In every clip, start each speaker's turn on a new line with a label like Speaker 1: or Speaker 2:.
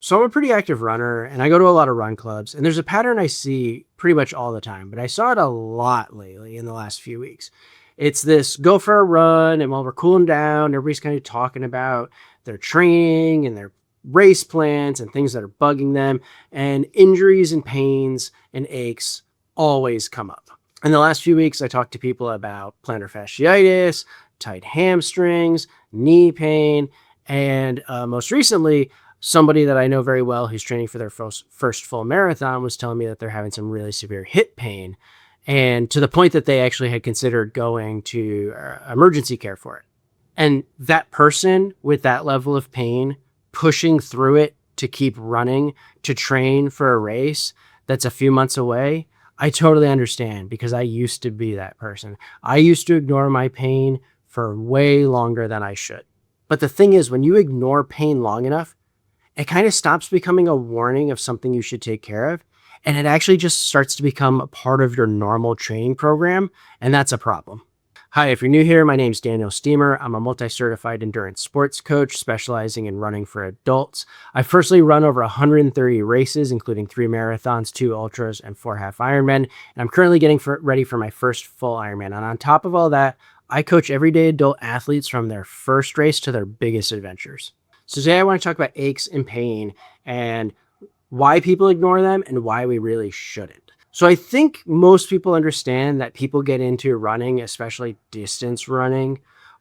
Speaker 1: So I'm a pretty active runner and I go to a lot of run clubs, and there's a pattern I see pretty much all the time, but I saw it a lot lately in the last few weeks. It's this go for a run, and while we're cooling down, everybody's kind of talking about their training and their race plans and things that are bugging them, and injuries and pains and aches always come up. In the last few weeks, I talked to people about plantar fasciitis, tight hamstrings, knee pain, and most recently, somebody that I know very well who's training for their first full marathon was telling me that they're having some really severe hip pain, and to the point that they actually had considered going to emergency care for it. And that person with that level of pain, pushing through it to keep running, to train for a race that's a few months away, I totally understand, because I used to be that person. I used to ignore my pain for way longer than I should. But the thing is, when you ignore pain long enough, it kind of stops becoming a warning of something you should take care of. And it actually just starts to become a part of your normal training program. And that's a problem. Hi, if you're new here, my name's Daniel Steamer. I'm a multi-certified endurance sports coach specializing in running for adults. I've personally run over 130 races, including 3 marathons, 2 ultras, and 4 half Ironman. And I'm currently getting ready for my first full Ironman. And on top of all that, I coach everyday adult athletes from their first race to their biggest adventures. So today I want to talk about aches and pain and why people ignore them and why we really shouldn't. So I think most people understand that people get into running, especially distance running,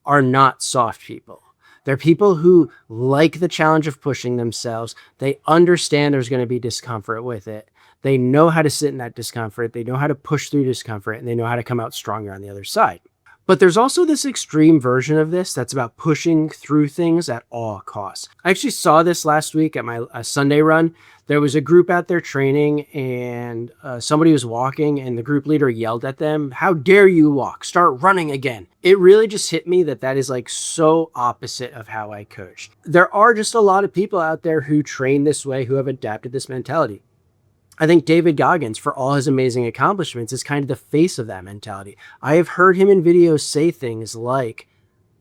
Speaker 1: are not soft people. They're people who like the challenge of pushing themselves. They understand there's going to be discomfort with it. They know how to sit in that discomfort. They know how to push through discomfort, and they know how to come out stronger on the other side. But there's also this extreme version of this that's about pushing through things at all costs. I actually saw this last week at my Sunday run. There was a group out there training, and somebody was walking, and the group leader yelled at them, "How dare you walk? Start running again." It really just hit me that is like so opposite of how I coach. There are just a lot of people out there who train this way, who have adapted this mentality. I think David Goggins, for all his amazing accomplishments, is kind of the face of that mentality. I have heard him in videos say things like,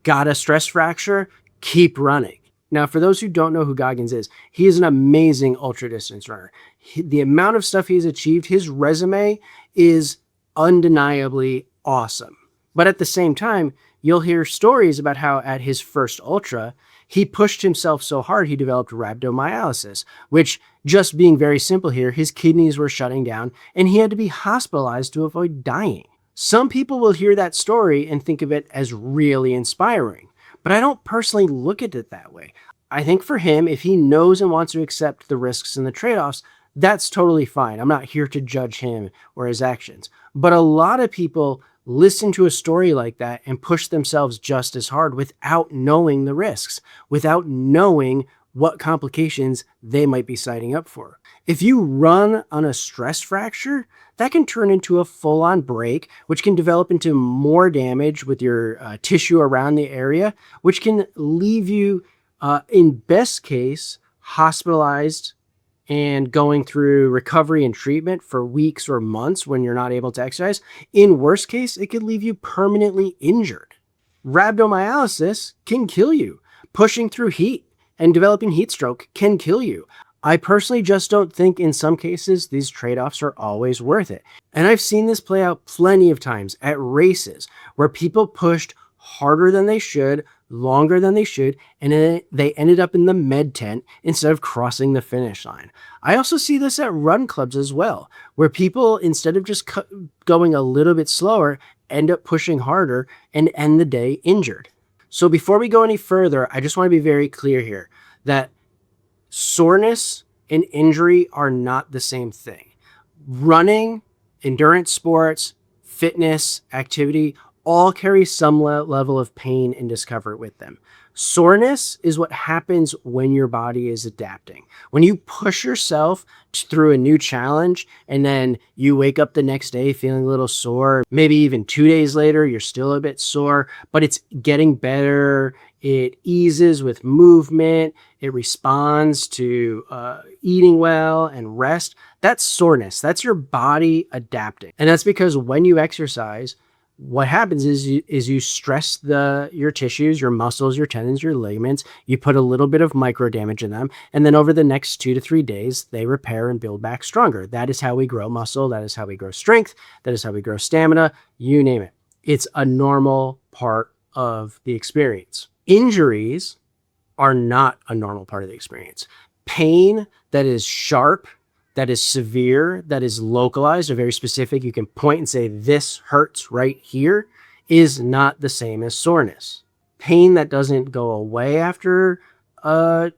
Speaker 1: "Got a stress fracture? Keep running." Now, for those who don't know who Goggins is, he is an amazing ultra distance runner. The amount of stuff he's achieved, his resume is undeniably awesome. But at the same time, you'll hear stories about how at his first ultra, he pushed himself so hard he developed rhabdomyolysis, which, just being very simple here, his kidneys were shutting down and he had to be hospitalized to avoid dying. Some people will hear that story and think of it as really inspiring, but I don't personally look at it that way. I think for him, if he knows and wants to accept the risks and the trade-offs, that's totally fine. I'm not here to judge him or his actions. But a lot of people listen to a story like that and push themselves just as hard without knowing the risks, without knowing what complications they might be signing up for. If you run on a stress fracture, that can turn into a full-on break, which can develop into more damage with your tissue around the area, which can leave you, in best case, hospitalized and going through recovery and treatment for weeks or months when you're not able to exercise. In worst case, it could leave you permanently injured. Rhabdomyolysis can kill you. Pushing through heat and developing heat stroke can kill you. I personally just don't think in some cases these trade-offs are always worth it. And I've seen this play out plenty of times at races where people pushed harder than they should, longer than they should, and then they ended up in the med tent instead of crossing the finish line. I also see this at run clubs as well, where people, instead of just going a little bit slower, end up pushing harder and end the day injured. So before we go any further, I just want to be very clear here that soreness and injury are not the same thing. Running, endurance sports, fitness, activity, all carry some level of pain and discomfort with them. Soreness is what happens when your body is adapting. When you push yourself through a new challenge and then you wake up the next day feeling a little sore, maybe even 2 days later, you're still a bit sore, but it's getting better. It eases with movement. It responds to eating well and rest. That's soreness. That's your body adapting. And that's because when you exercise, what happens is you stress your tissues, your muscles, your tendons, your ligaments. You put a little bit of micro damage in them, and then over the next 2 to 3 days, they repair and build back stronger. That is how we grow muscle. That is how we grow strength. That is how we grow stamina. You name it. It's a normal part of the experience. Injuries are not a normal part of the experience. Pain that is sharp, that is severe, that is localized or very specific, you can point and say, this hurts right here, is not the same as soreness. Pain that doesn't go away after a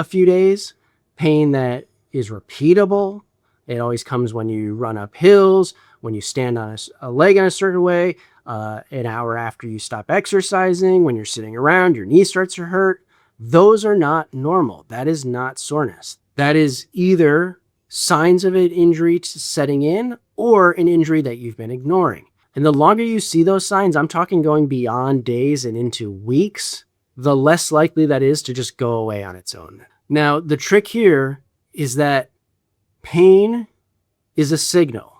Speaker 1: few days, pain that is repeatable. It always comes when you run up hills, when you stand on a leg in a certain way, an hour after you stop exercising, when you're sitting around, your knee starts to hurt. Those are not normal. That is not soreness. That is either signs of an injury setting in or an injury that you've been ignoring. And the longer you see those signs, I'm talking going beyond days and into weeks, the less likely that is to just go away on its own. Now, the trick here is that pain is a signal.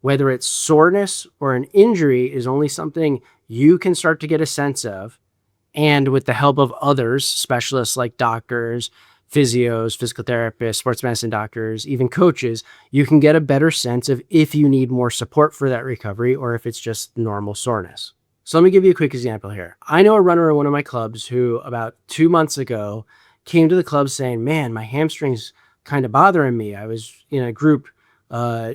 Speaker 1: Whether it's soreness or an injury is only something you can start to get a sense of. And with the help of others, specialists like doctors, physios, physical therapists, sports medicine doctors, even coaches, you can get a better sense of if you need more support for that recovery or if it's just normal soreness. So let me give you a quick example here. I know a runner in one of my clubs who about 2 months ago came to the club saying, man, my hamstring's kind of bothering me. I was in a group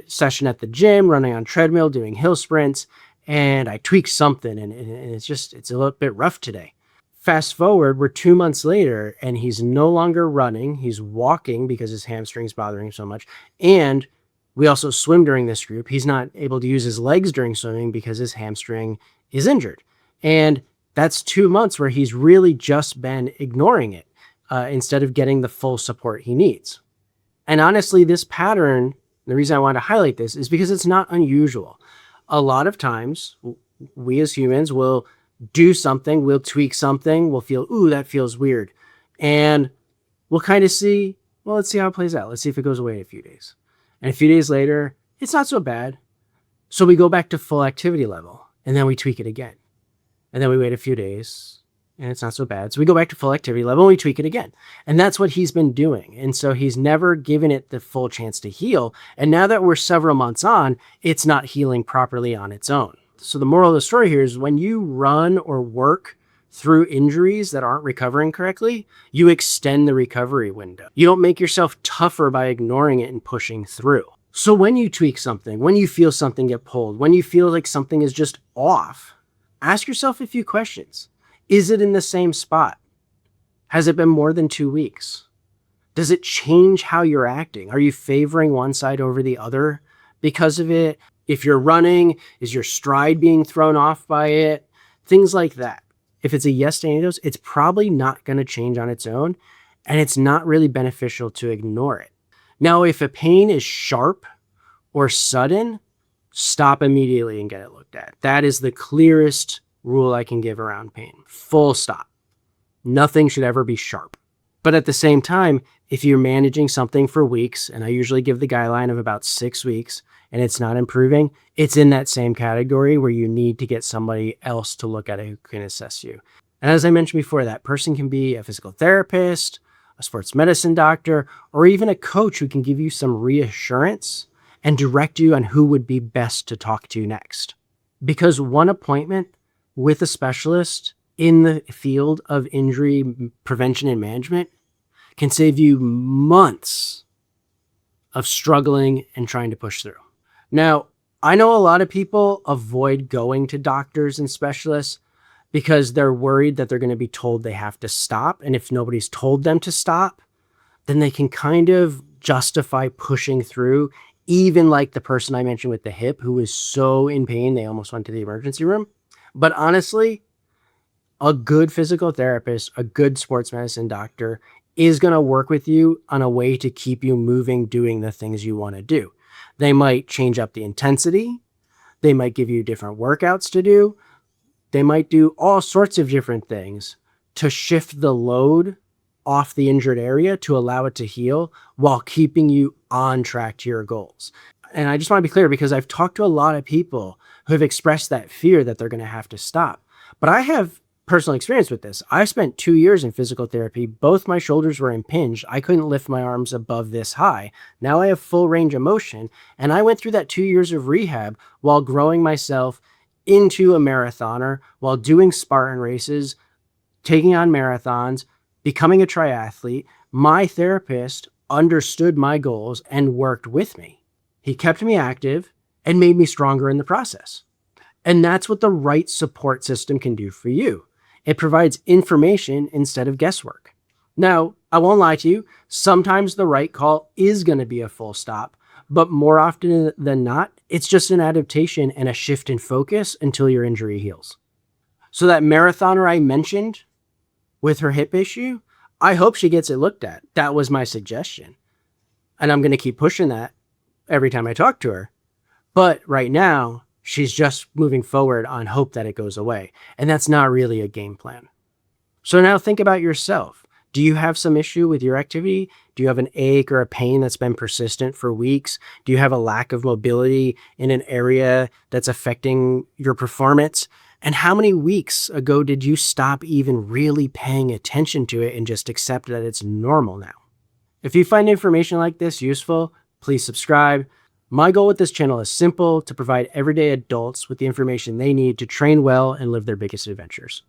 Speaker 1: session at the gym, running on treadmill, doing hill sprints, and I tweaked something and it's a little bit rough today. Fast forward, we're 2 months later and he's no longer running. He's walking because his hamstring's bothering him so much. And we also swim during this group. He's not able to use his legs during swimming because his hamstring is injured. And that's 2 months where he's really just been ignoring it instead of getting the full support he needs. And honestly, this pattern, the reason I want to highlight this is because it's not unusual. A lot of times, we as humans will do something, we'll tweak something, we'll feel, ooh, that feels weird. And we'll kind of see, well, let's see how it plays out. Let's see if it goes away in a few days. And a few days later, it's not so bad. So we go back to full activity level, and then we tweak it again. And then we wait a few days, and it's not so bad. So we go back to full activity level, and we tweak it again. And that's what he's been doing. And so he's never given it the full chance to heal. And now that we're several months on, it's not healing properly on its own. So the moral of the story here is when you run or work through injuries that aren't recovering correctly, you extend the recovery window. You don't make yourself tougher by ignoring it and pushing through. So when you tweak something, when you feel something get pulled, when you feel like something is just off, ask yourself a few questions. Is it in the same spot? Has it been more than 2 weeks? Does it change how you're acting? Are you favoring one side over the other because of it? If you're running, is your stride being thrown off by it? Things like that. If it's a yes to any of those, it's probably not going to change on its own, and it's not really beneficial to ignore it. Now, if a pain is sharp or sudden, stop immediately and get it looked at. That is the clearest rule I can give around pain. Full stop. Nothing should ever be sharp. But at the same time, if you're managing something for weeks, and I usually give the guideline of about 6 weeks, and it's not improving, it's in that same category where you need to get somebody else to look at it who can assess you. And as I mentioned before, that person can be a physical therapist, a sports medicine doctor, or even a coach who can give you some reassurance and direct you on who would be best to talk to next. Because one appointment with a specialist in the field of injury prevention and management can save you months of struggling and trying to push through. Now, I know a lot of people avoid going to doctors and specialists because they're worried that they're going to be told they have to stop. And if nobody's told them to stop, then they can kind of justify pushing through, even like the person I mentioned with the hip who was so in pain, they almost went to the emergency room. But honestly, a good physical therapist, a good sports medicine doctor is going to work with you on a way to keep you moving, doing the things you want to do. They might change up the intensity. They might give you different workouts to do. They might do all sorts of different things to shift the load off the injured area to allow it to heal while keeping you on track to your goals. And I just want to be clear because I've talked to a lot of people who have expressed that fear that they're going to have to stop. But I have personal experience with this. I spent 2 years in physical therapy. Both my shoulders were impinged. I couldn't lift my arms above this high. Now I have full range of motion. And I went through that 2 years of rehab while growing myself into a marathoner, while doing Spartan races, taking on marathons, becoming a triathlete. My therapist understood my goals and worked with me. He kept me active and made me stronger in the process. And that's what the right support system can do for you. It provides information instead of guesswork. Now, I won't lie to you, sometimes the right call is going to be a full stop, but more often than not, it's just an adaptation and a shift in focus until your injury heals. So that marathoner I mentioned with her hip issue, I hope she gets it looked at. That was my suggestion. And I'm going to keep pushing that every time I talk to her. But right now, she's just moving forward on hope that it goes away. And that's not really a game plan. So now think about yourself. Do you have some issue with your activity? Do you have an ache or a pain that's been persistent for weeks? Do you have a lack of mobility in an area that's affecting your performance? And how many weeks ago did you stop even really paying attention to it and just accept that it's normal now? If you find information like this useful, please subscribe. My goal with this channel is simple: to provide everyday adults with the information they need to train well and live their biggest adventures.